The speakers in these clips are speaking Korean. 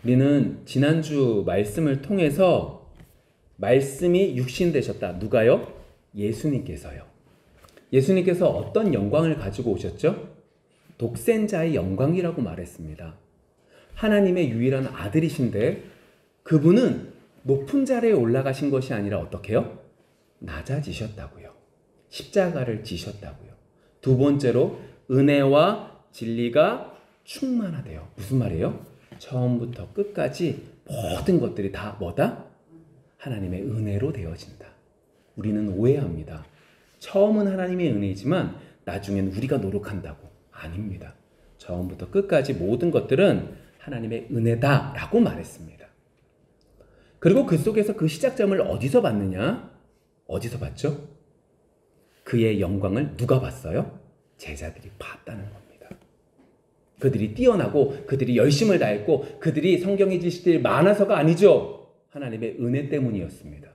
우리는 지난주 말씀을 통해서 말씀이 육신 되셨다. 누가요? 예수님께서요. 예수님께서 어떤 영광을 가지고 오셨죠? 독생자의 영광이라고 말했습니다. 하나님의 유일한 아들이신데 그분은 높은 자리에 올라가신 것이 아니라 어떻게 해요? 낮아지셨다고요. 십자가를 지셨다고요. 두 번째로 은혜와 진리가 충만하대요. 무슨 말이에요? 처음부터 끝까지 모든 것들이 다 뭐다? 하나님의 은혜로 되어진다. 우리는 오해합니다. 처음은 하나님의 은혜이지만 나중엔 우리가 노력한다고. 아닙니다. 처음부터 끝까지 모든 것들은 하나님의 은혜다라고 말했습니다. 그리고 그 속에서 그 시작점을 어디서 봤느냐? 어디서 봤죠? 그의 영광을 누가 봤어요? 제자들이 봤다는 겁니다. 그들이 뛰어나고 그들이 열심을 다했고 그들이 성경의 지식들이 많아서가 아니죠. 하나님의 은혜 때문이었습니다.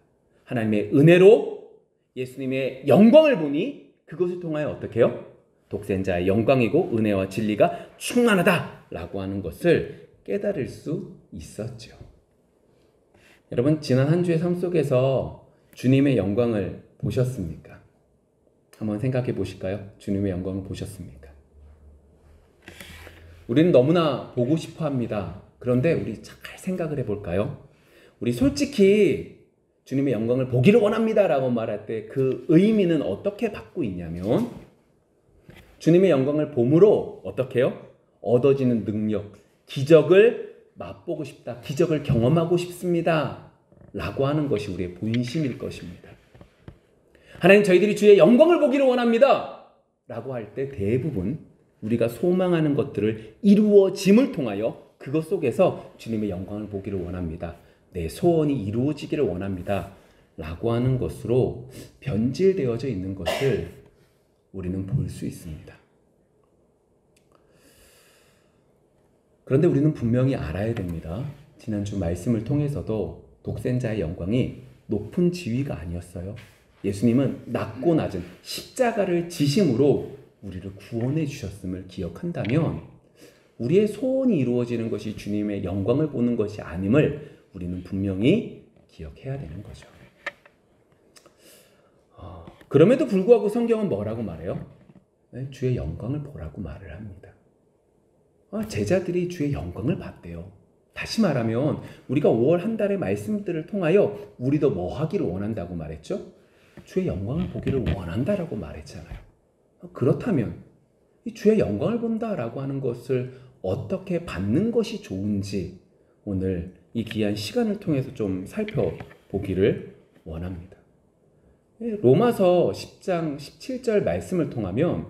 하나님의 은혜로 예수님의 영광을 보니 그것을 통하여 어떻게 해요? 독생자의 영광이고 은혜와 진리가 충만하다라고 하는 것을 깨달을 수 있었죠. 여러분, 지난 한 주의 삶 속에서 주님의 영광을 보셨습니까? 한번 생각해 보실까요? 주님의 영광을 보셨습니까? 우리는 너무나 보고 싶어 합니다. 그런데 우리 잘 생각을 해볼까요? 우리 솔직히 주님의 영광을 보기를 원합니다 라고 말할 때 그 의미는 어떻게 받고 있냐면 주님의 영광을 봄으로 어떻게 해요? 얻어지는 능력, 기적을 맛보고 싶다, 기적을 경험하고 싶습니다 라고 하는 것이 우리의 본심일 것입니다. 하나님, 저희들이 주의 영광을 보기를 원합니다 라고 할 때 대부분 우리가 소망하는 것들을 이루어짐을 통하여 그것 속에서 주님의 영광을 보기를 원합니다, 내 소원이 이루어지기를 원합니다 라고 하는 것으로 변질되어져 있는 것을 우리는 볼 수 있습니다. 그런데 우리는 분명히 알아야 됩니다. 지난주 말씀을 통해서도 독생자의 영광이 높은 지위가 아니었어요. 예수님은 낮고 낮은 십자가를 지심으로 우리를 구원해 주셨음을 기억한다면 우리의 소원이 이루어지는 것이 주님의 영광을 보는 것이 아님을 우리는 분명히 기억해야 되는 거죠. 그럼에도 불구하고 성경은 뭐라고 말해요? 주의 영광을 보라고 말을 합니다. 제자들이 주의 영광을 봤대요. 다시 말하면 우리가 5월 한 달의 말씀들을 통하여 우리도 뭐 하기를 원한다고 말했죠? 주의 영광을 보기를 원한다라고 말했잖아요. 그렇다면 이 주의 영광을 본다라고 하는 것을 어떻게 받는 것이 좋은지 오늘 이 귀한 시간을 통해서 좀 살펴보기를 원합니다. 로마서 10장 17절 말씀을 통하면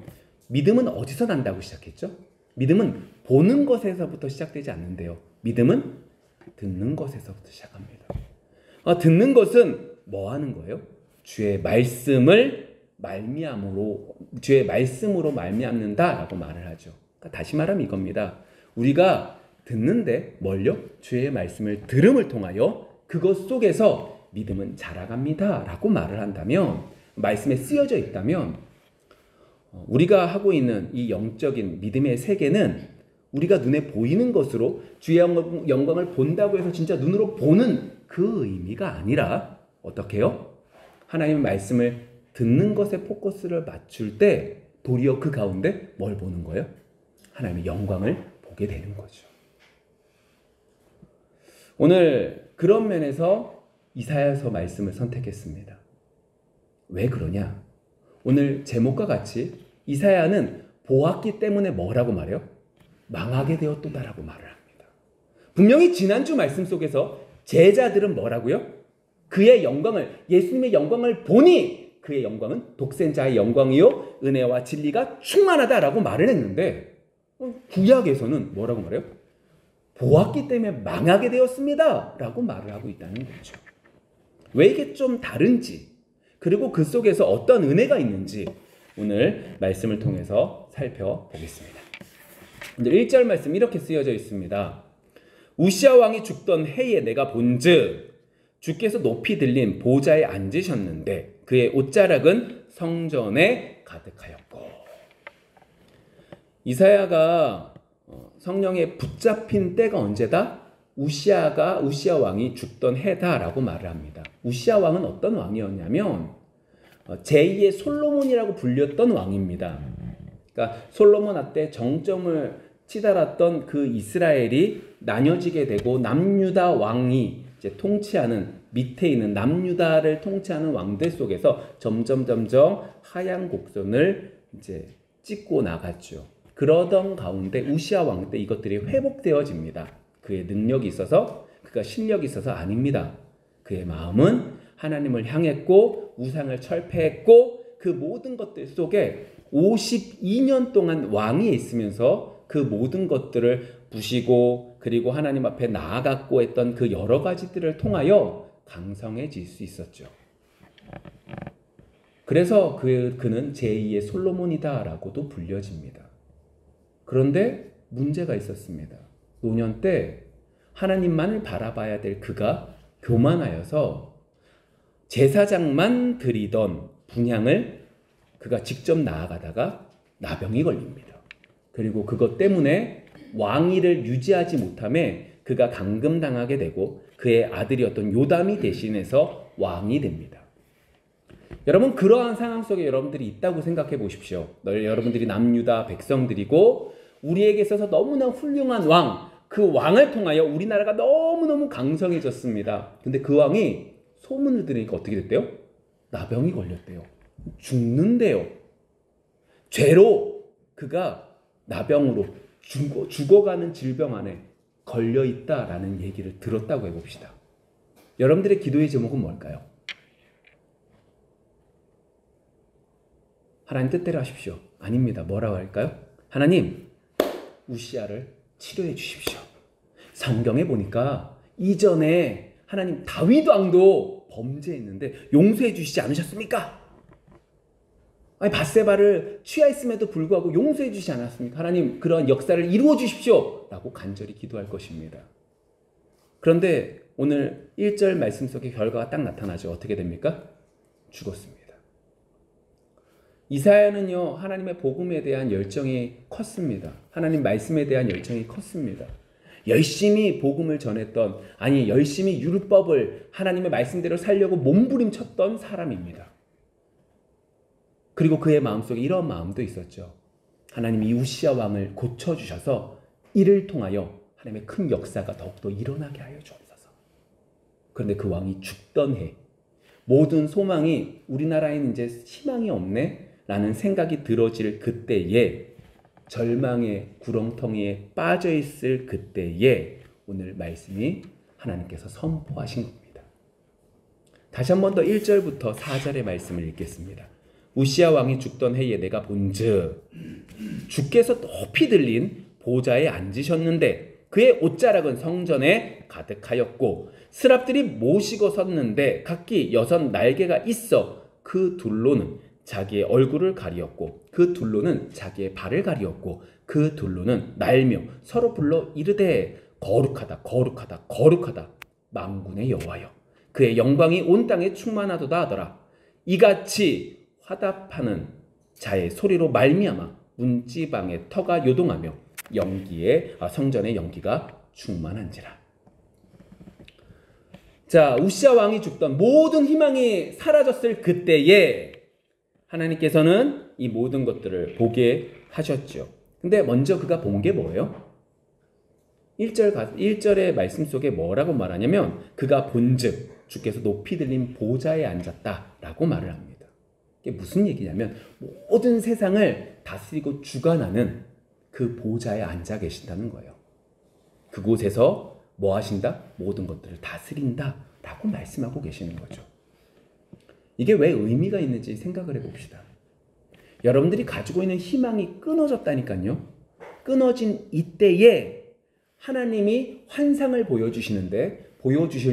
믿음은 어디서 난다고 시작했죠? 믿음은 보는 것에서부터 시작되지 않는데요. 믿음은 듣는 것에서부터 시작합니다. 듣는 것은 뭐 하는 거예요? 주의 말씀으로 말미암는다라고 말을 하죠. 그러니까 다시 말하면 이겁니다. 우리가 듣는데 뭘요? 주의 말씀을 들음을 통하여 그것 속에서 믿음은 자라갑니다 라고 말을 한다면, 말씀에 쓰여져 있다면 우리가 하고 있는 이 영적인 믿음의 세계는 우리가 눈에 보이는 것으로 주의 영광을 본다고 해서 진짜 눈으로 보는 그 의미가 아니라 어떻게 해요? 하나님의 말씀을 듣는 것에 포커스를 맞출 때 도리어 그 가운데 뭘 보는 거예요? 하나님의 영광을 보게 되는 거죠. 오늘 그런 면에서 이사야서 말씀을 선택했습니다. 왜 그러냐? 오늘 제목과 같이 이사야는 보았기 때문에 뭐라고 말해요? 망하게 되었도다라고 말을 합니다. 분명히 지난주 말씀 속에서 제자들은 뭐라고요? 그의 영광을, 예수님의 영광을 보니 그의 영광은 독생자의 영광이요 은혜와 진리가 충만하다라고 말을 했는데 구약에서는 뭐라고 말해요? 보았기 때문에 망하게 되었습니다 라고 말을 하고 있다는 거죠. 왜 이게 좀 다른지, 그리고 그 속에서 어떤 은혜가 있는지 오늘 말씀을 통해서 살펴보겠습니다. 1절 말씀 이렇게 쓰여져 있습니다. 우시아 왕이 죽던 해에 내가 본즉 주께서 높이 들린 보좌에 앉으셨는데 그의 옷자락은 성전에 가득하였고. 이사야가 성령에 붙잡힌 때가 언제다? 우시아 왕이 죽던 해다라고 말을 합니다. 우시아 왕은 어떤 왕이었냐면 제2의 솔로몬이라고 불렸던 왕입니다. 그러니까 솔로몬 때 정점을 치달았던 그 이스라엘이 나뉘어지게 되고 남유다 왕이 이제 통치하는 밑에 있는 남유다를 통치하는 왕들 속에서 점점 하향 곡선을 이제 찍고 나갔죠. 그러던 가운데 우시아 왕 때 이것들이 회복되어집니다. 그의 능력이 있어서, 그가 실력이 있어서 아닙니다. 그의 마음은 하나님을 향했고 우상을 철폐했고 그 모든 것들 속에 52년 동안 왕위에 있으면서 그 모든 것들을 부시고 그리고 하나님 앞에 나아갔고 했던 그 여러 가지들을 통하여 강성해질 수 있었죠. 그래서 그는 제2의 솔로몬이다라고도 불려집니다. 그런데 문제가 있었습니다. 노년 때 하나님만을 바라봐야 될 그가 교만하여서 제사장만 드리던 분향을 그가 직접 나아가다가 나병이 걸립니다. 그리고 그것 때문에 왕위를 유지하지 못함에 그가 감금당하게 되고 그의 아들이었던 요담이 대신해서 왕이 됩니다. 여러분, 그러한 상황 속에 여러분들이 있다고 생각해 보십시오. 여러분들이 남유다 백성들이고 우리에게 있어서 너무나 훌륭한 왕, 그 왕을 통하여 우리나라가 너무너무 강성해졌습니다. 근데 그 왕이 소문을 들으니까 어떻게 됐대요? 나병이 걸렸대요. 죽는데요. 죄로 그가 나병으로 죽어가는 질병 안에 걸려있다라는 얘기를 들었다고 해봅시다. 여러분들의 기도의 제목은 뭘까요? 하나님 뜻대로 하십시오. 아닙니다. 뭐라고 할까요? 하나님, 우시아를 치료해 주십시오. 성경에 보니까 이전에 하나님 다윗 왕도 범죄했는데 용서해 주시지 않으셨습니까? 아니, 밧세바를 취하였음에도 불구하고 용서해 주시지 않았습니까? 하나님, 그런 역사를 이루어 주십시오 라고 간절히 기도할 것입니다. 그런데 오늘 1절 말씀 속에 결과가 딱 나타나죠. 어떻게 됩니까? 죽었습니다. 이사야는요, 하나님의 복음에 대한 열정이 컸습니다. 하나님 말씀에 대한 열정이 컸습니다. 열심히 복음을 전했던, 아니 열심히 율법을 하나님의 말씀대로 살려고 몸부림쳤던 사람입니다. 그리고 그의 마음속에 이런 마음도 있었죠. 하나님이 우시아 왕을 고쳐주셔서 이를 통하여 하나님의 큰 역사가 더욱더 일어나게 하여 주옵소서. 그런데 그 왕이 죽던 해, 모든 소망이 우리나라에는 이제 희망이 없네 라는 생각이 들어질 그때에, 절망의 구렁텅이에 빠져있을 그때에 오늘 말씀이 하나님께서 선포하신 겁니다. 다시 한 번 더 1절부터 4절의 말씀을 읽겠습니다. 우시아 왕이 죽던 해에 내가 본즉 주께서 높이 들린 보좌에 앉으셨는데 그의 옷자락은 성전에 가득하였고 스랍들이 모시고 섰는데 각기 6 날개가 있어 그 둘로는 자기의 얼굴을 가리었고 그 둘로는 자기의 발을 가리었고 그 둘로는 날며 서로 불러 이르되 거룩하다 거룩하다 거룩하다 만군의 여호와여, 그의 영광이 온 땅에 충만하도다 하더라. 이같이 화답하는 자의 소리로 말미암아 문지방의 터가 요동하며 성전의 연기가 충만한지라. 자, 우시아 왕이 죽던 모든 희망이 사라졌을 그때에 하나님께서는 이 모든 것들을 보게 하셨죠. 근데 먼저 그가 본 게 뭐예요? 1절의 말씀 속에 뭐라고 말하냐면 그가 본즉 주께서 높이 들린 보좌에 앉았다라고 말을 합니다. 이게 무슨 얘기냐면 모든 세상을 다스리고 주관하는 그 보좌에 앉아 계신다는 거예요. 그곳에서 뭐 하신다? 모든 것들을 다스린다라고 말씀하고 계시는 거죠. 이게 왜 의미가 있는지 생각을 해봅시다. 여러분들이 가지고 있는 희망이 끊어졌다니까요. 끊어진 이때에 하나님이 환상을 보여주실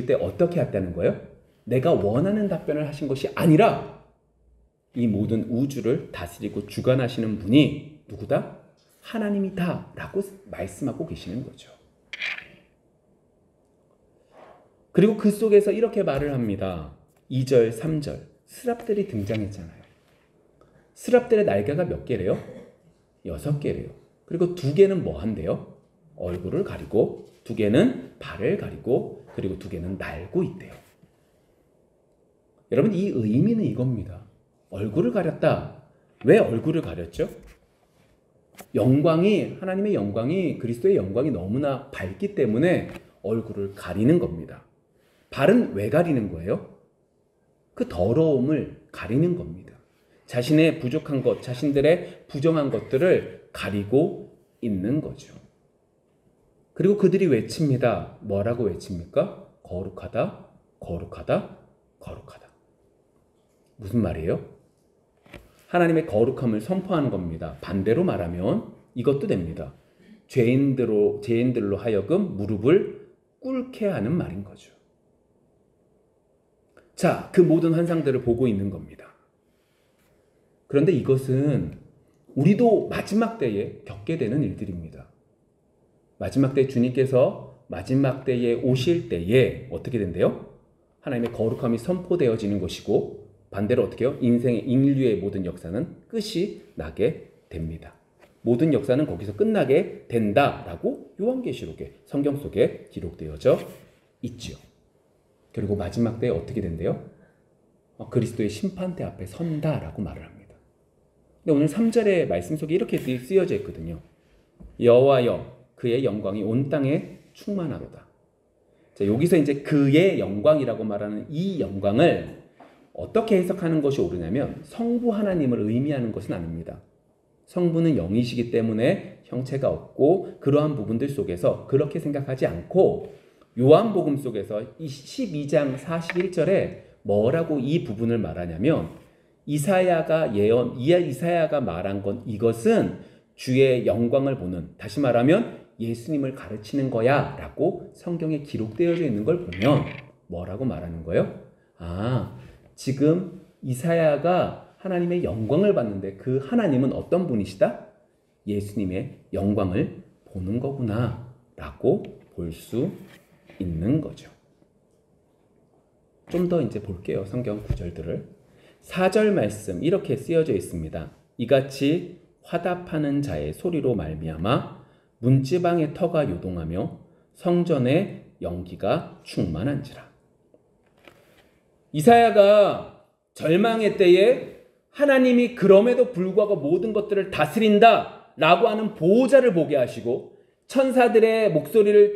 때 어떻게 했다는 거예요? 내가 원하는 답변을 하신 것이 아니라 이 모든 우주를 다스리고 주관하시는 분이 누구다? 하나님이다 라고 말씀하고 계시는 거죠. 그리고 그 속에서 이렇게 말을 합니다. 2절, 3절 스랍들이 등장했잖아요. 스랍들의 날개가 몇 개래요? 6개래요. 그리고 2개는 뭐 한대요? 얼굴을 가리고, 두 개는 발을 가리고, 그리고 두 개는 날고 있대요. 여러분, 이 의미는 이겁니다. 얼굴을 가렸다. 왜 얼굴을 가렸죠? 하나님의 영광이, 그리스도의 영광이 너무나 밝기 때문에 얼굴을 가리는 겁니다. 발은 왜 가리는 거예요? 그 더러움을 가리는 겁니다. 자신의 부족한 것, 자신들의 부정한 것들을 가리고 있는 거죠. 그리고 그들이 외칩니다. 뭐라고 외칩니까? 거룩하다, 거룩하다, 거룩하다. 무슨 말이에요? 하나님의 거룩함을 선포하는 겁니다. 반대로 말하면 이것도 됩니다. 죄인들로 하여금 무릎을 꿇게 하는 말인 거죠. 자, 그 모든 환상들을 보고 있는 겁니다. 그런데 이것은 우리도 마지막 때에 겪게 되는 일들입니다. 마지막 때 주님께서 마지막 때에 오실 때에 어떻게 된대요? 하나님의 거룩함이 선포되어지는 것이고, 반대로 어떻게 해요? 인류의 모든 역사는 끝이 나게 됩니다. 모든 역사는 거기서 끝나게 된다라고 요한계시록의 성경 속에 기록되어져 있지요. 그리고 마지막 때에 어떻게 된대요? 그리스도의 심판대 앞에 선다라고 말을 합니다. 근데 오늘 3절의 말씀 속에 이렇게 쓰여져 있거든요. 여호와여, 그의 영광이 온 땅에 충만하도다. 자, 여기서 이제 그의 영광이라고 말하는 이 영광을 어떻게 해석하는 것이 옳으냐면, 성부 하나님을 의미하는 것은 아닙니다. 성부는 영이시기 때문에 형체가 없고, 그러한 부분들 속에서 그렇게 생각하지 않고, 요한복음 속에서 이 12장 41절에 뭐라고 이 부분을 말하냐면, 이사야가 말한 건 이것은 주의 영광을 보는, 다시 말하면 예수님을 가르치는 거야 라고 성경에 기록되어져 있는 걸 보면 뭐라고 말하는 거예요? 지금 이사야가 하나님의 영광을 봤는데 그 하나님은 어떤 분이시다? 예수님의 영광을 보는 거구나 라고 볼 수 있는 거죠. 좀 더 이제 볼게요. 성경 구절들을. 4절 말씀 이렇게 쓰여져 있습니다. 이같이 화답하는 자의 소리로 말미암아 문지방의 터가 요동하며 성전의 연기가 충만한지라. 이사야가 절망의 때에 하나님이 그럼에도 불구하고 모든 것들을 다스린다 라고 하는 보호자를 보게 하시고, 천사들의 목소리를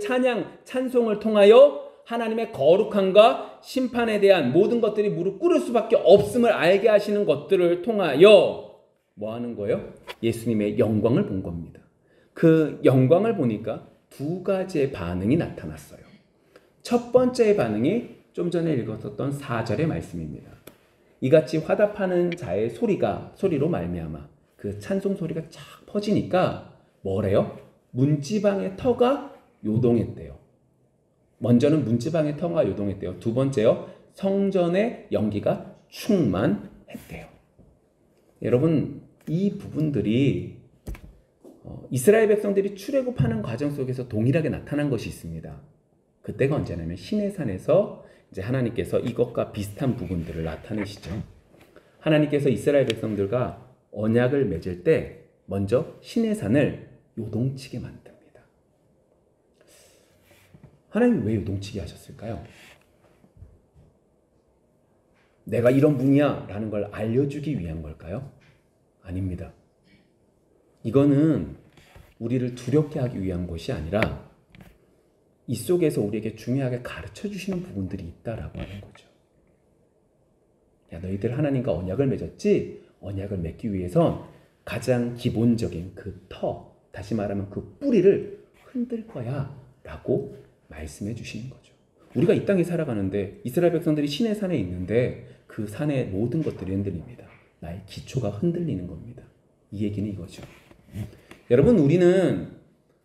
찬송을 통하여 하나님의 거룩함과 심판에 대한 모든 것들이 무릎 꿇을 수밖에 없음을 알게 하시는 것들을 통하여 뭐 하는 거예요? 예수님의 영광을 본 겁니다. 그 영광을 보니까 두 가지의 반응이 나타났어요. 첫 번째의 반응이 좀 전에 읽었었던 4절의 말씀입니다. 이같이 화답하는 자의 소리로 말미암아, 그 찬송 소리가 쫙 퍼지니까 뭐래요? 문지방의 터가 요동했대요. 먼저는 문지방의 터가 요동했대요. 두 번째요, 성전의 연기가 충만했대요. 여러분, 이 부분들이 이스라엘 백성들이 출애굽하는 과정 속에서 동일하게 나타난 것이 있습니다. 그때가 언제냐면 시내산에서 이제 하나님께서 이것과 비슷한 부분들을 나타내시죠. 하나님께서 이스라엘 백성들과 언약을 맺을 때 먼저 시내산을 요동치게 만듭니다. 하나님이 왜 요동치게 하셨을까요? 내가 이런 분이야 라는 걸 알려주기 위한 걸까요? 아닙니다. 이거는 우리를 두렵게 하기 위한 것이 아니라 이 속에서 우리에게 중요하게 가르쳐 주시는 부분들이 있다라고 하는 거죠. 야, 너희들 하나님과 언약을 맺었지? 언약을 맺기 위해선 가장 기본적인 그 터, 다시 말하면 그 뿌리를 흔들 거야 라고 말씀해 주시는 거죠. 우리가 이 땅에 살아가는데 이스라엘 백성들이 시내산에 있는데 그 산의 모든 것들이 흔들립니다. 나의 기초가 흔들리는 겁니다. 이 얘기는 이거죠. 여러분, 우리는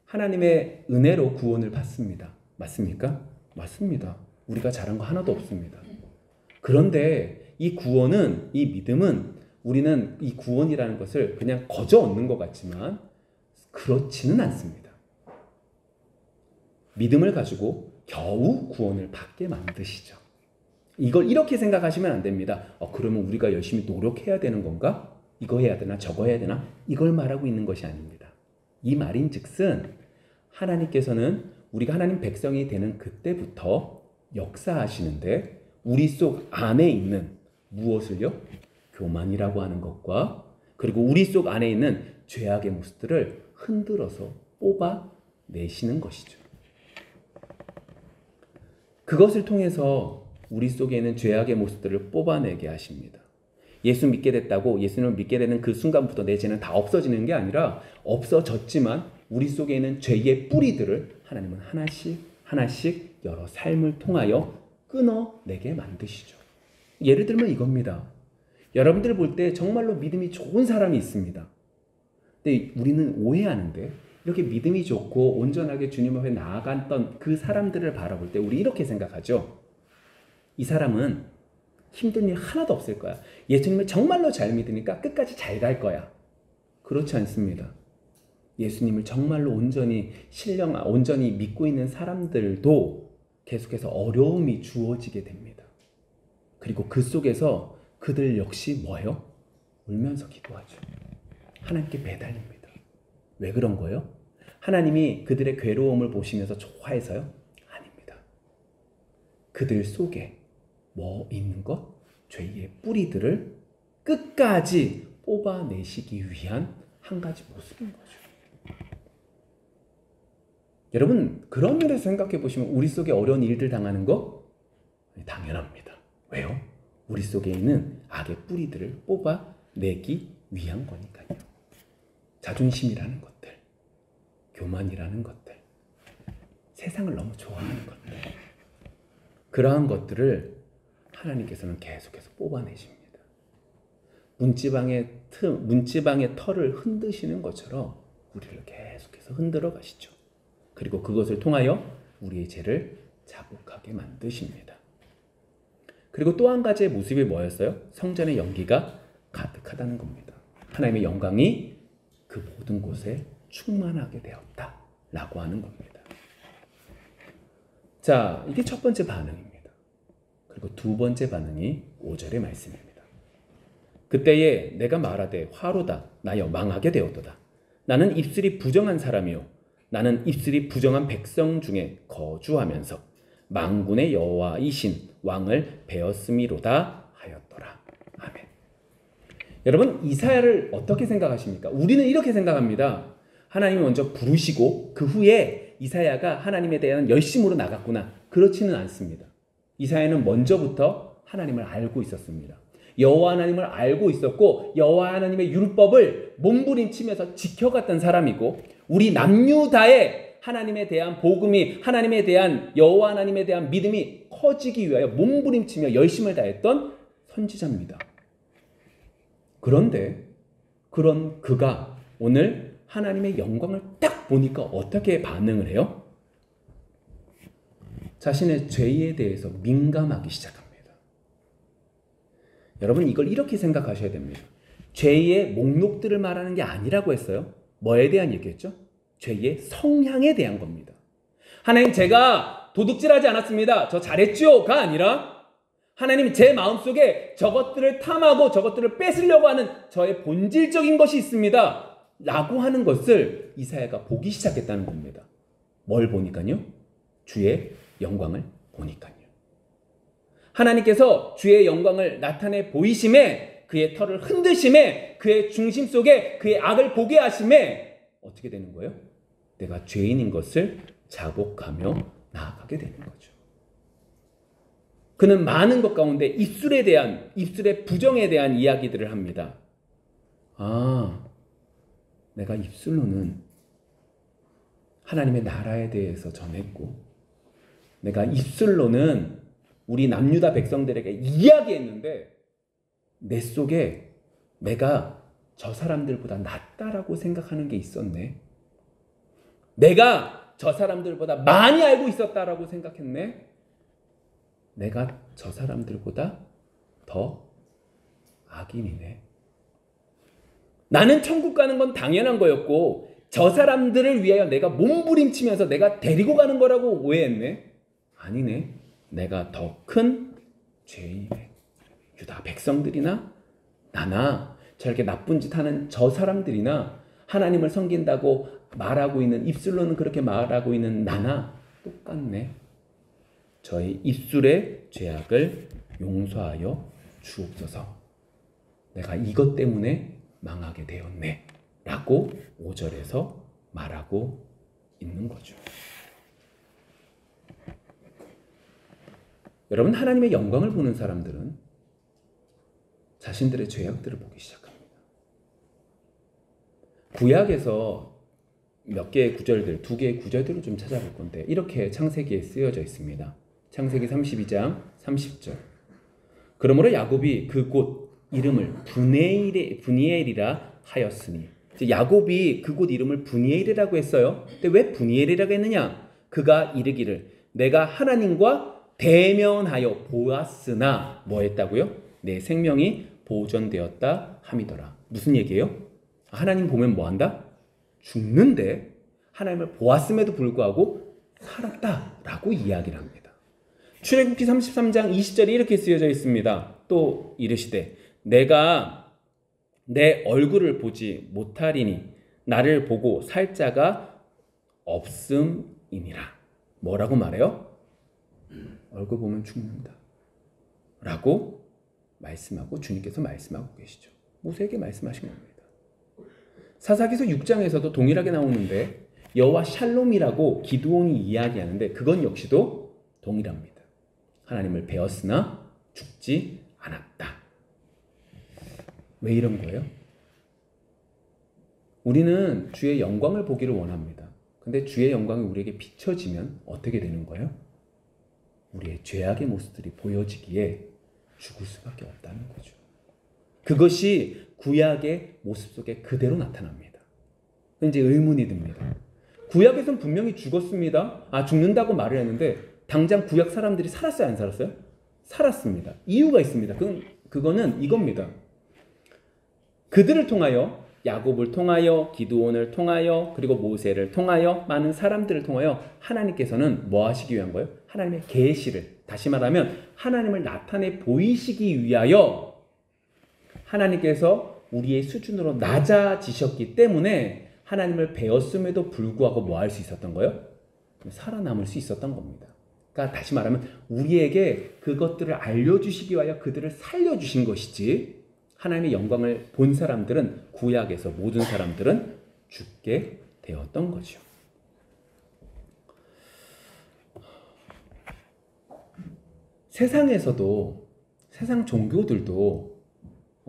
하나님의 은혜로 구원을 받습니다. 맞습니까? 맞습니다. 우리가 잘한 거 하나도 없습니다. 그런데 이 구원은, 이 믿음은, 우리는 이 구원이라는 것을 그냥 거저 얻는 것 같지만 그렇지는 않습니다. 믿음을 가지고 겨우 구원을 받게 만드시죠. 이걸 이렇게 생각하시면 안 됩니다. 그러면 우리가 열심히 노력해야 되는 건가? 이거 해야 되나? 저거 해야 되나? 이걸 말하고 있는 것이 아닙니다. 이 말인 즉슨 하나님께서는 우리가 하나님 백성이 되는 그때부터 역사하시는데 우리 속 안에 있는 무엇을요? 교만이라고 하는 것과 그리고 우리 속 안에 있는 죄악의 모습들을 흔들어서 뽑아내시는 것이죠. 그것을 통해서 우리 속에 있는 죄악의 모습들을 뽑아내게 하십니다. 예수 믿게 됐다고 예수님을 믿게 되는 그 순간부터 내 죄는 다 없어지는 게 아니라 없어졌지만 우리 속에 있는 죄의 뿌리들을 하나님은 하나씩 하나씩 여러 삶을 통하여 끊어내게 만드시죠. 예를 들면 이겁니다. 여러분들 볼 때 정말로 믿음이 좋은 사람이 있습니다. 근데 우리는 오해하는데 이렇게 믿음이 좋고 온전하게 주님 앞에 나아갔던 그 사람들을 바라볼 때 우리 이렇게 생각하죠. 이 사람은 힘든 일 하나도 없을 거야. 예수님을 정말로 잘 믿으니까 끝까지 잘 갈 거야. 그렇지 않습니다. 예수님을 정말로 온전히 온전히 믿고 있는 사람들도 계속해서 어려움이 주어지게 됩니다. 그리고 그 속에서 그들 역시 뭐예요? 울면서 기도하죠. 하나님께 매달립니다. 왜 그런 거예요? 하나님이 그들의 괴로움을 보시면서 좋아해서요? 아닙니다. 그들 속에 뭐 있는 것? 죄의 뿌리들을 끝까지 뽑아내시기 위한 한 가지 모습인 거죠. 여러분, 그런 면에서 생각해 보시면 우리 속에 어려운 일들 당하는 거 당연합니다. 왜요? 우리 속에 있는 악의 뿌리들을 뽑아내기 위한 거니까요. 자존심이라는 것들, 교만이라는 것들, 세상을 너무 좋아하는 것들, 그러한 것들을 하나님께서는 계속해서 뽑아내십니다. 문지방의 털을 흔드시는 것처럼 우리를 계속해서 흔들어 가시죠. 그리고 그것을 통하여 우리의 죄를 자복하게 만드십니다. 그리고 또 한 가지의 모습이 뭐였어요? 성전의 연기가 가득하다는 겁니다. 하나님의 영광이 그 모든 곳에 충만하게 되었다라고 하는 겁니다. 자, 이게 첫 번째 반응입니다. 그리고 두 번째 반응이 5절의 말씀입니다. 그때에 내가 말하되 화로다 나여 망하게 되었도다. 나는 입술이 부정한 사람이요 나는 입술이 부정한 백성 중에 거주하면서 만군의 여호와이신 왕을 배었음이로다 하였더라. 아멘. 여러분, 이사야를 어떻게 생각하십니까? 우리는 이렇게 생각합니다. 하나님이 먼저 부르시고 그 후에 이사야가 하나님에 대한 열심으로 나갔구나. 그렇지는 않습니다. 이사야는 먼저부터 하나님을 알고 있었습니다. 여호와 하나님을 알고 있었고 여호와 하나님의 율법을 몸부림치면서 지켜갔던 사람이고 우리 남유다의 하나님에 대한 복음이 하나님에 대한 여호와 하나님에 대한 믿음이 커지기 위하여 몸부림치며 열심을 다했던 선지자입니다. 그런데 그런 그가 오늘 하나님의 영광을 딱 보니까 어떻게 반응을 해요? 자신의 죄에 대해서 민감하기 시작합니다. 여러분, 이걸 이렇게 생각하셔야 됩니다. 죄의 목록들을 말하는 게 아니라고 했어요. 뭐에 대한 얘기했죠? 죄의 성향에 대한 겁니다. 하나님, 제가 도둑질하지 않았습니다. 저 잘했죠가 아니라 하나님, 제 마음속에 저것들을 탐하고 저것들을 뺏으려고 하는 저의 본질적인 것이 있습니다. 라고 하는 것을 이사야가 보기 시작했다는 겁니다. 뭘 보니까요? 주의 영광을 보니까요. 하나님께서 주의 영광을 나타내 보이심에 그의 털을 흔드심에 그의 중심 속에 그의 악을 보게 하심에 어떻게 되는 거예요? 내가 죄인인 것을 자복하며 나아가게 되는 거죠. 그는 많은 것 가운데 입술의 부정에 대한 이야기들을 합니다. 내가 입술로는 하나님의 나라에 대해서 전했고 내가 입술로는 우리 남유다 백성들에게 이야기했는데 내 속에 내가 저 사람들보다 낫다라고 생각하는 게 있었네. 내가 저 사람들보다 많이 알고 있었다라고 생각했네. 내가 저 사람들보다 더 악인이네. 나는 천국 가는 건 당연한 거였고 저 사람들을 위하여 내가 몸부림치면서 내가 데리고 가는 거라고 오해했네. 아니네. 내가 더 큰 죄인이네. 유다 백성들이나 나나 저렇게 나쁜 짓 하는 저 사람들이나 하나님을 섬긴다고 말하고 있는, 입술로는 그렇게 말하고 있는 나나 똑같네. 저의 입술의 죄악을 용서하여 주옵소서. 내가 이것 때문에 망하게 되었네 라고 5절에서 말하고 있는 거죠. 여러분, 하나님의 영광을 보는 사람들은 자신들의 죄악들을 보기 시작합니다. 구약에서 몇 개의 구절들, 2개의 구절들을 좀 찾아볼 건데 이렇게 창세기에 쓰여져 있습니다. 창세기 32장 30절. 그러므로 야곱이 그곳 이름을 브니엘이라 하였으니, 야곱이 그곳 이름을 브니엘이라고 했어요. 근데 왜 브니엘이라고 했느냐? 그가 이르기를 내가 하나님과 대면하여 보았으나 뭐 했다고요? 내 생명이 보존되었다 함이더라. 무슨 얘기예요? 하나님 보면 뭐 한다? 죽는데 하나님을 보았음에도 불구하고 살았다라고 이야기를 합니다. 출애굽기 33장 20절이 이렇게 쓰여져 있습니다. 또 이르시되 내가 내 얼굴을 보지 못하리니 나를 보고 살 자가 없음이니라. 뭐라고 말해요? 얼굴 보면 죽는다 라고 말씀하고 주님께서 말씀하고 계시죠. 모세에게 말씀하신 겁니다. 사사기서 6장에서도 동일하게 나오는데 여호와 샬롬이라고 기드온이 이야기하는데 그건 역시도 동일합니다. 하나님을 배웠으나 죽지 않았다. 왜 이런 거예요? 우리는 주의 영광을 보기를 원합니다. 근데 주의 영광이 우리에게 비춰지면 어떻게 되는 거예요? 우리의 죄악의 모습들이 보여지기에 죽을 수밖에 없다는 거죠. 그것이 구약의 모습 속에 그대로 나타납니다. 이제 의문이 듭니다. 구약에서는 분명히 죽었습니다. 죽는다고 말을 했는데 당장 구약 사람들이 살았어요, 안 살았어요? 살았습니다. 이유가 있습니다. 그거는 이겁니다. 그들을 통하여, 야곱을 통하여, 기드온을 통하여, 그리고 모세를 통하여, 많은 사람들을 통하여 하나님께서는 뭐 하시기 위한 거예요? 하나님의 계시를, 다시 말하면 하나님을 나타내 보이시기 위하여 하나님께서 우리의 수준으로 낮아지셨기 때문에 하나님을 배웠음에도 불구하고 뭐 할 수 있었던 거예요? 살아남을 수 있었던 겁니다. 그러니까 다시 말하면 우리에게 그것들을 알려주시기 위하여 그들을 살려주신 것이지, 하나님의 영광을 본 사람들은, 구약에서 모든 사람들은 죽게 되었던 거죠. 세상에서도, 세상 종교들도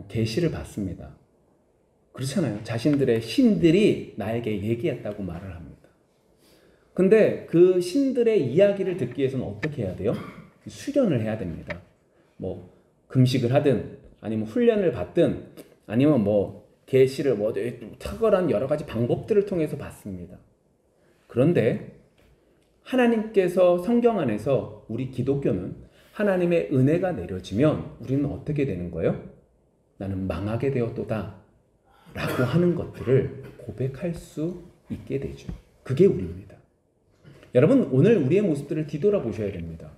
계시를 받습니다. 그렇잖아요. 자신들의 신들이 나에게 얘기했다고 말을 합니다. 근데 그 신들의 이야기를 듣기 위해서는 어떻게 해야 돼요? 수련을 해야 됩니다. 뭐 금식을 하든 아니면 훈련을 받든 아니면 뭐 계시를 뭐 탁월한 여러 가지 방법들을 통해서 받습니다. 그런데 하나님께서 성경 안에서 우리 기독교는 하나님의 은혜가 내려지면 우리는 어떻게 되는 거예요? 나는 망하게 되었도다 라고 하는 것들을 고백할 수 있게 되죠. 그게 우리입니다. 여러분, 오늘 우리의 모습들을 뒤돌아보셔야 됩니다.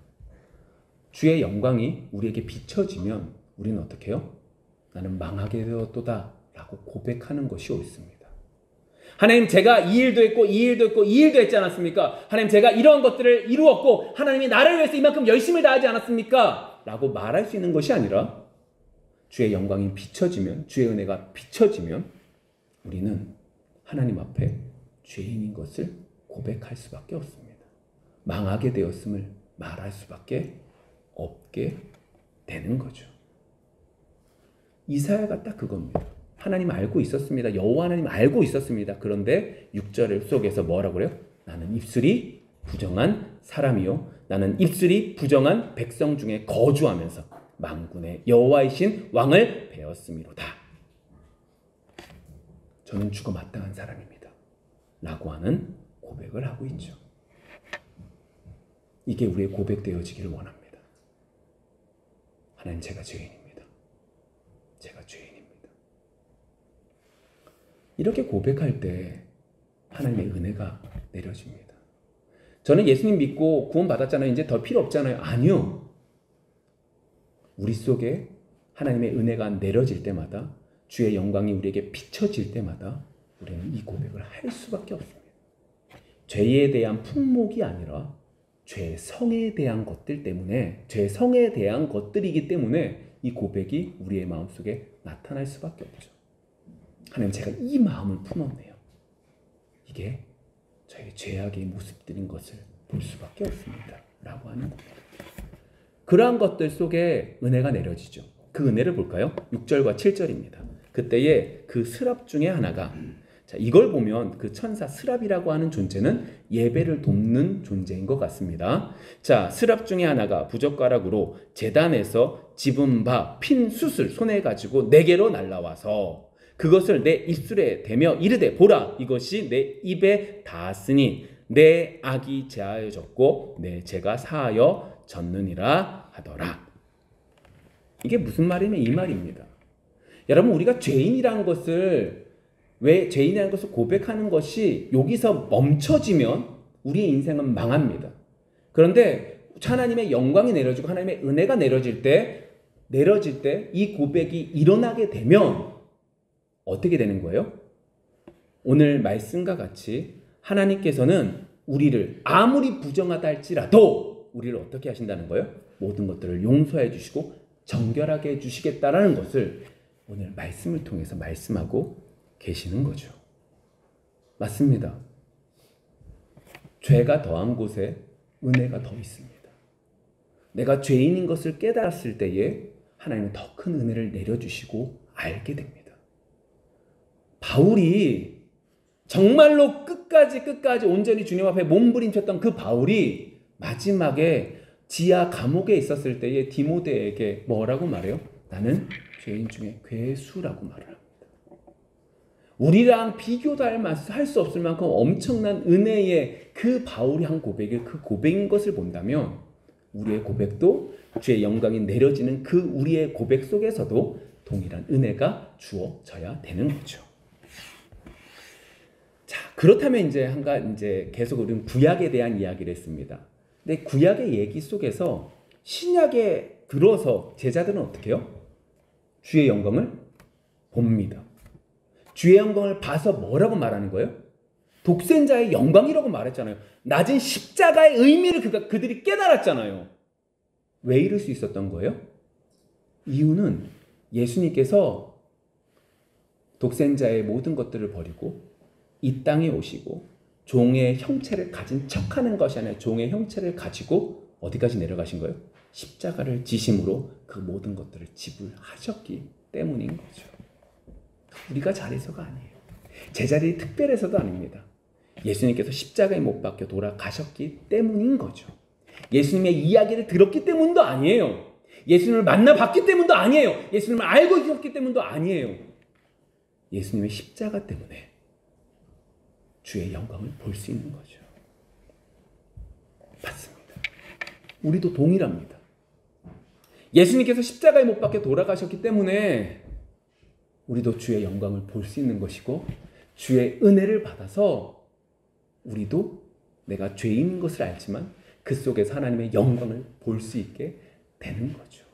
주의 영광이 우리에게 비춰지면 우리는 어떻게 해요? 나는 망하게 되었도다 라고 고백하는 것이 옳습니다. 하나님, 제가 이 일도 했고 이 일도 했고 이 일도 했지 않았습니까? 하나님, 제가 이러한 것들을 이루었고 하나님이 나를 위해서 이만큼 열심을 다하지 않았습니까? 라고 말할 수 있는 것이 아니라 주의 영광이 비춰지면, 주의 은혜가 비춰지면 우리는 하나님 앞에 죄인인 것을 고백할 수밖에 없습니다. 망하게 되었음을 말할 수밖에 없게 되는 거죠. 이사야가 딱 그겁니다. 하나님 알고 있었습니다. 여호와 하나님 알고 있었습니다. 그런데 6절 속에서 뭐라고 그래요? 나는 입술이 부정한 사람이요, 나는 입술이 부정한 백성 중에 거주하면서 만군의 여호와이신 왕을 배웠음이로다. 저는 죽어 마땅한 사람입니다 라고 하는 고백을 하고 있죠. 이게 우리의 고백되어지기를 원합니다. 하나님, 제가 죄인입니다. 제가 죄인입니다. 이렇게 고백할 때 하나님의 은혜가 내려집니다. 저는 예수님 믿고 구원 받았잖아요, 이제 더 필요 없잖아요. 아니요. 우리 속에 하나님의 은혜가 내려질 때마다, 주의 영광이 우리에게 비춰질 때마다 우리는 이 고백을 할 수밖에 없습니다. 죄에 대한 품목이 아니라 죄성에 대한 것들 때문에, 죄성에 대한 것들이기 때문에 이 고백이 우리의 마음속에 나타날 수밖에 없죠. 하나님, 제가 이 마음을 품었네요. 이게 저의 죄악의 모습들인 것을 볼 수밖에 없습니다. 라고 하는 겁니다. 그러한 것들 속에 은혜가 내려지죠. 그 은혜를 볼까요? 6절과 7절입니다. 그때에 그 스랍 중에 하나가, 자, 이걸 보면 그 천사 스랍이라고 하는 존재는 예배를 돕는 존재인 것 같습니다. 자, 스랍 중에 하나가 부젓가락으로 제단에서 집은 바 핀 숯을 손에 가지고 내게로 날라와서 그것을 내 입술에 대며 이르되, 보라, 이것이 내 입에 닿았으니 내 악이 제하여졌고 내 죄가 사하여 졌느니라 하더라. 이게 무슨 말이면 이 말입니다. 여러분, 우리가 죄인이라는 것을, 왜 죄인이라는 것을 고백하는 것이 여기서 멈춰지면 우리의 인생은 망합니다. 그런데 하나님의 영광이 내려지고 하나님의 은혜가 내려질 때 이 고백이 일어나게 되면 어떻게 되는 거예요? 오늘 말씀과 같이 하나님께서는 우리를 아무리 부정하다 할지라도 우리를 어떻게 하신다는 거예요? 모든 것들을 용서해 주시고 정결하게 해주시겠다라는 것을 오늘 말씀을 통해서 말씀하고 계시는 거죠. 맞습니다. 죄가 더한 곳에 은혜가 더 있습니다. 내가 죄인인 것을 깨달았을 때에 하나님은 더 큰 은혜를 내려주시고 알게 됩니다. 바울이 정말로 끝까지 온전히 주님 앞에 몸부림쳤던 그 바울이 마지막에 지하 감옥에 있었을 때에 디모데에게 뭐라고 말해요? 나는 죄인 중에 괴수라고 말을 합니다. 우리랑 비교도 할 수 없을 만큼 엄청난 은혜의 그 바울이 한 고백이 그 고백인 것을 본다면 우리의 고백도 주의 영광이 내려지는 그 우리의 고백 속에서도 동일한 은혜가 주어져야 되는 거죠. 자, 그렇다면 이제 계속 우리는 구약에 대한 이야기를 했습니다. 근데 구약의 얘기 속에서 신약에 들어서 제자들은 어떻게 해요? 주의 영광을 봅니다. 주의 영광을 봐서 뭐라고 말하는 거예요? 독생자의 영광이라고 말했잖아요. 낮은 십자가의 의미를 그들이 깨달았잖아요. 왜 이럴 수 있었던 거예요? 이유는 예수님께서 독생자의 모든 것들을 버리고 이 땅에 오시고 종의 형체를 가진 척하는 것이 아니라 종의 형체를 가지고 어디까지 내려가신 거예요? 십자가를 지심으로 그 모든 것들을 지불하셨기 때문인 거죠. 우리가 잘해서가 아니에요. 제자들이 특별해서도 아닙니다. 예수님께서 십자가에 못 박혀 돌아가셨기 때문인 거죠. 예수님의 이야기를 들었기 때문도 아니에요. 예수님을 만나봤기 때문도 아니에요. 예수님을 알고 있었기 때문도 아니에요. 예수님의 십자가 때문에 주의 영광을 볼 수 있는 거죠. 맞습니다. 우리도 동일합니다. 예수님께서 십자가에 못 박혀 돌아가셨기 때문에 우리도 주의 영광을 볼 수 있는 것이고 주의 은혜를 받아서 우리도 내가 죄인인 것을 알지만 그 속에서 하나님의 영광을 볼 수 있게 되는 거죠.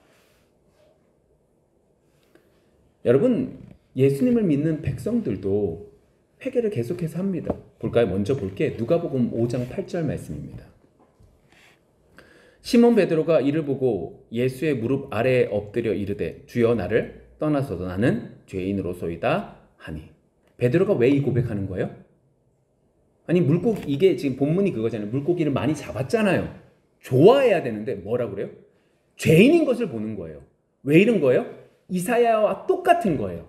여러분, 예수님을 믿는 백성들도 회개를 계속해서 합니다. 볼까요? 먼저 볼게 누가복음 5장 8절 말씀입니다. 시몬 베드로가 이를 보고 예수의 무릎 아래에 엎드려 이르되 주여 나를 떠나서도 나는 죄인으로소이다 하니. 베드로가 왜 이 고백하는 거예요? 아니 이게 지금 본문이 그거잖아요. 물고기를 많이 잡았잖아요. 좋아해야 되는데 뭐라고 그래요? 죄인인 것을 보는 거예요. 왜 이런 거예요? 이사야와 똑같은 거예요.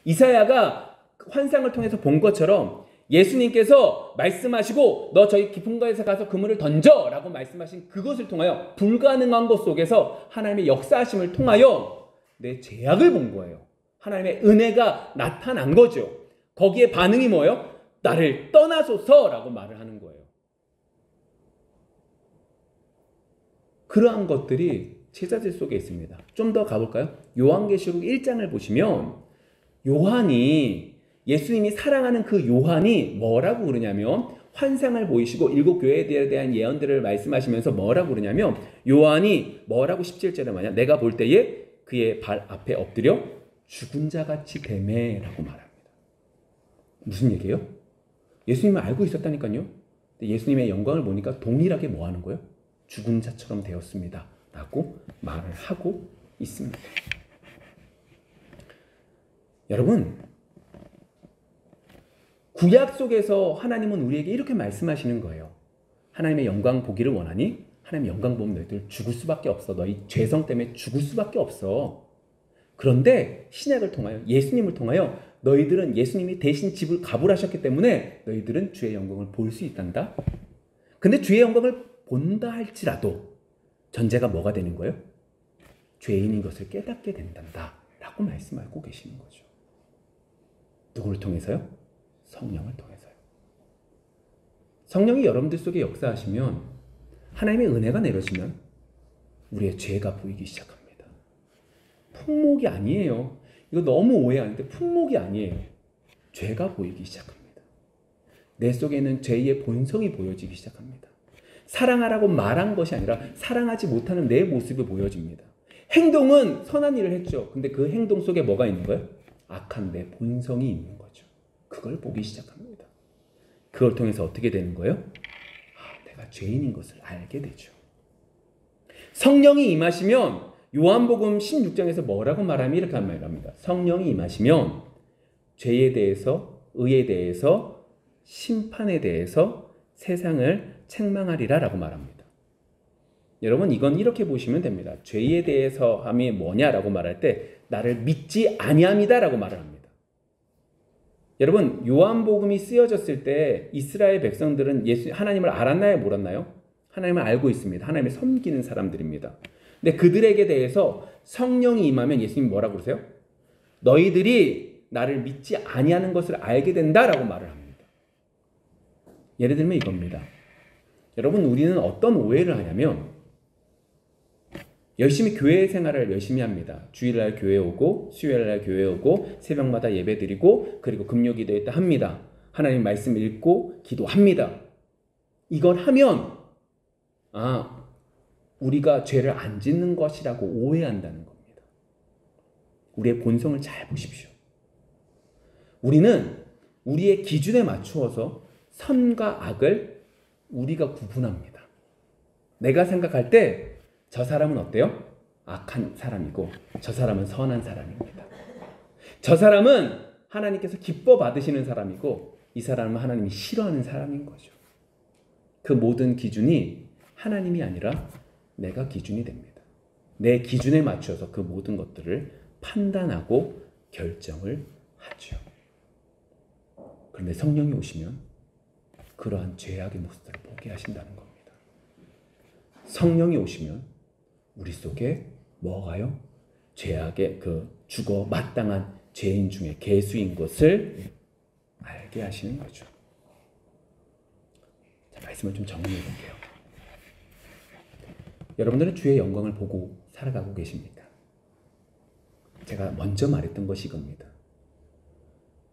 이사야가 환상을 통해서 본 것처럼 예수님께서 말씀하시고 너 저희 깊은 곳에서 가서 그물을 던져 라고 말씀하신 그것을 통하여 불가능한 것 속에서 하나님의 역사하심을 통하여 내 죄악을 본 거예요. 하나님의 은혜가 나타난 거죠. 거기에 반응이 뭐예요? 나를 떠나소서라고 말을 하는 거예요. 그러한 것들이 제자들 속에 있습니다. 좀 더 가볼까요? 요한계시록 1장을 보시면 요한이 예수님이 사랑하는 그 요한이 뭐라고 그러냐면 환상을 보이시고 일곱 교회에 대한 예언들을 말씀하시면서 뭐라고 그러냐면 요한이 뭐라고 17절에 말하냐 내가 볼 때에 그의 발 앞에 엎드려 죽은 자같이 됨에 라고 말합니다. 무슨 얘기예요? 예수님을 알고 있었다니까요. 근데 예수님의 영광을 보니까 동일하게 뭐 하는 거예요? 죽은 자처럼 되었습니다. 라고 말을 하고 있습니다. 여러분, 구약 속에서 하나님은 우리에게 이렇게 말씀하시는 거예요. 하나님의 영광 보기를 원하니? 하나님의 영광 보면 너희들 죽을 수밖에 없어. 너희 죄성 때문에 죽을 수밖에 없어. 그런데 신약을 통하여, 예수님을 통하여 너희들은 예수님이 대신 집을 가불하셨기 때문에 너희들은 주의 영광을 볼 수 있단다. 근데 주의 영광을 본다 할지라도 전제가 뭐가 되는 거예요? 죄인인 것을 깨닫게 된단다 라고 말씀하고 계시는 거죠. 누구를 통해서요? 성령을 통해서요. 성령이 여러분들 속에 역사하시면, 하나님의 은혜가 내려지면 우리의 죄가 보이기 시작합니다. 품목이 아니에요. 이거 너무 오해하는데 품목이 아니에요. 죄가 보이기 시작합니다. 내 속에는 죄의 본성이 보여지기 시작합니다. 사랑하라고 말한 것이 아니라 사랑하지 못하는 내 모습이 보여집니다. 행동은 선한 일을 했죠. 근데 그 행동 속에 뭐가 있는 거예요? 악한 내 본성이 있는 거죠. 그걸 보기 시작합니다. 그걸 통해서 어떻게 되는 거예요? 내가 죄인인 것을 알게 되죠. 성령이 임하시면 요한복음 16장에서 뭐라고 말하면 이렇게 말합니다. 성령이 임하시면 죄에 대해서, 의에 대해서, 심판에 대해서 세상을 책망하리라 라고 말합니다. 여러분, 이건 이렇게 보시면 됩니다. 죄에 대해서 함이 뭐냐라고 말할 때 나를 믿지 아니함이다 라고 말을 합니다. 여러분, 요한복음이 쓰여졌을 때 이스라엘 백성들은 하나님을 알았나요? 몰랐나요? 하나님을 알고 있습니다. 하나님을 섬기는 사람들입니다. 근데 그들에게 대해서 성령이 임하면 예수님이 뭐라고 그러세요? 너희들이 나를 믿지 아니하는 것을 알게 된다라고 말을 합니다. 예를 들면 이겁니다. 여러분, 우리는 어떤 오해를 하냐면 열심히 교회 생활을 열심히 합니다. 주일날 교회 오고 수요일날 교회 오고 새벽마다 예배 드리고 그리고 금요기도에 합니다. 하나님 말씀 읽고 기도합니다. 이걸 하면 우리가 죄를 안 짓는 것이라고 오해한다는 겁니다. 우리의 본성을 잘 보십시오. 우리는 우리의 기준에 맞추어서 선과 악을 우리가 구분합니다. 내가 생각할 때 저 사람은 어때요? 악한 사람이고 저 사람은 선한 사람입니다. 저 사람은 하나님께서 기뻐 받으시는 사람이고 이 사람은 하나님이 싫어하는 사람인 거죠. 그 모든 기준이 하나님이 아니라 내가 기준이 됩니다. 내 기준에 맞춰서 그 모든 것들을 판단하고 결정을 하죠. 그런데 성령이 오시면 그러한 죄악의 모습들을 보게 하신다는 겁니다. 성령이 오시면 우리 속에 뭐가요? 죄악의 죽어 마땅한 죄인 중에 괴수인 것을 알게 하시는 거죠. 자, 말씀을 좀 정리해 볼게요. 여러분들은 주의 영광을 보고 살아가고 계십니까? 제가 먼저 말했던 것이 이겁니다.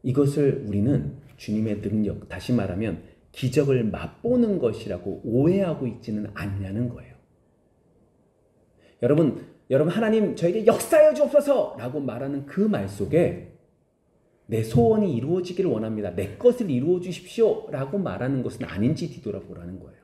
이것을 우리는 주님의 능력, 다시 말하면 기적을 맛보는 것이라고 오해하고 있지는 않냐는 거예요. 여러분 하나님 저에게 역사하여 주옵소서 라고 말하는 그 말 속에 내 소원이 이루어지기를 원합니다. 내 것을 이루어 주십시오 라고 말하는 것은 아닌지 뒤돌아보라는 거예요.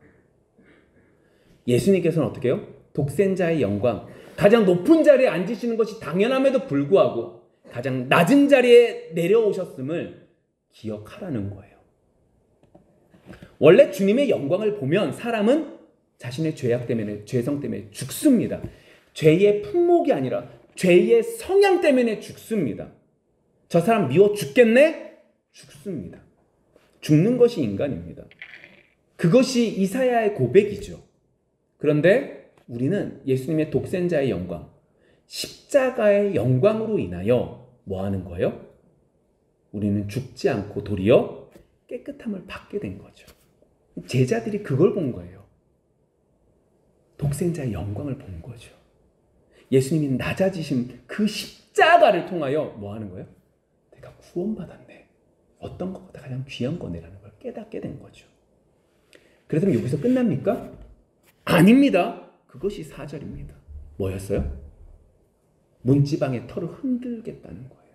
예수님께서는 어떻게 해요? 독생자의 영광, 가장 높은 자리에 앉으시는 것이 당연함에도 불구하고 가장 낮은 자리에 내려오셨음을 기억하라는 거예요. 원래 주님의 영광을 보면 사람은 자신의 죄악 때문에, 죄성 때문에 죽습니다. 죄의 품목이 아니라 죄의 성향 때문에 죽습니다. 저 사람 미워 죽겠네? 죽습니다. 죽는 것이 인간입니다. 그것이 이사야의 고백이죠. 그런데 우리는 예수님의 독생자의 영광, 십자가의 영광으로 인하여 뭐 하는 거예요? 우리는 죽지 않고 도리어 깨끗함을 받게 된 거죠. 제자들이 그걸 본 거예요. 독생자의 영광을 본 거죠. 예수님이 낮아지신 그 십자가를 통하여 뭐 하는 거예요? 내가 구원받았네. 어떤 것보다 가장 귀한 거네라는 걸 깨닫게 된 거죠. 그래서 여기서 끝납니까? 아닙니다. 그것이 4절입니다. 뭐였어요? 문지방의 털을 흔들겠다는 거예요.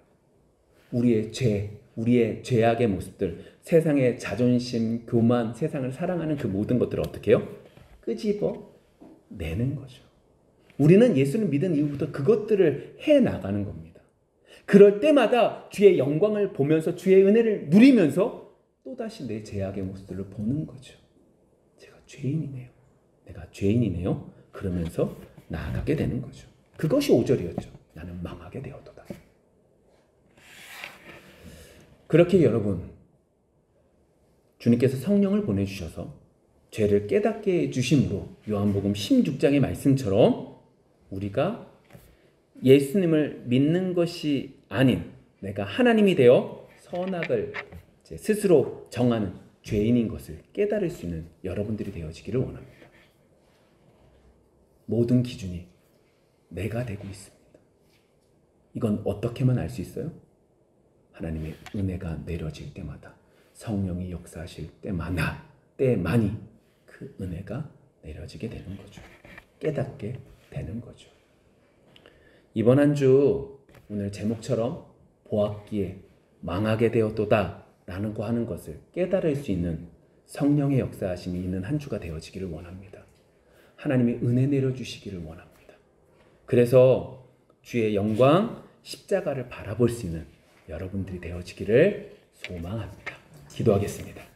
우리의 죄, 우리의 죄악의 모습들, 세상의 자존심, 교만, 세상을 사랑하는 그 모든 것들을 어떻게 해요? 끄집어 내는 거죠. 우리는 예수를 믿은 이후부터 그것들을 해나가는 겁니다. 그럴 때마다 주의 영광을 보면서 주의 은혜를 누리면서 또다시 내 죄악의 모습들을 보는 거죠. 제가 죄인이네요. 내가 죄인이네요. 그러면서 나아가게 되는 거죠. 그것이 5절이었죠. 나는 망하게 되었도다. 그렇게 여러분, 주님께서 성령을 보내주셔서 죄를 깨닫게 해주심으로 요한복음 16장의 말씀처럼 우리가 예수님을 믿는 것이 아닌 내가 하나님이 되어 선악을 스스로 정하는 죄인인 것을 깨달을 수 있는 여러분들이 되어지기를 원합니다. 모든 기준이 내가 되고 있습니다. 이건 어떻게만 알 수 있어요? 하나님의 은혜가 내려질 때마다, 성령이 역사하실 때만이 그 은혜가 내려지게 되는 거죠. 깨닫게 되는 거죠. 이번 한 주 오늘 제목처럼 보았기에 망하게 되었도다 라는 하는 것을 깨달을 수 있는 성령의 역사하심이 있는 한 주가 되어지기를 원합니다. 하나님의 은혜 내려주시기를 원합니다. 그래서 주의 영광 십자가를 바라볼 수 있는 여러분들이 되어지기를 소망합니다. 기도하겠습니다.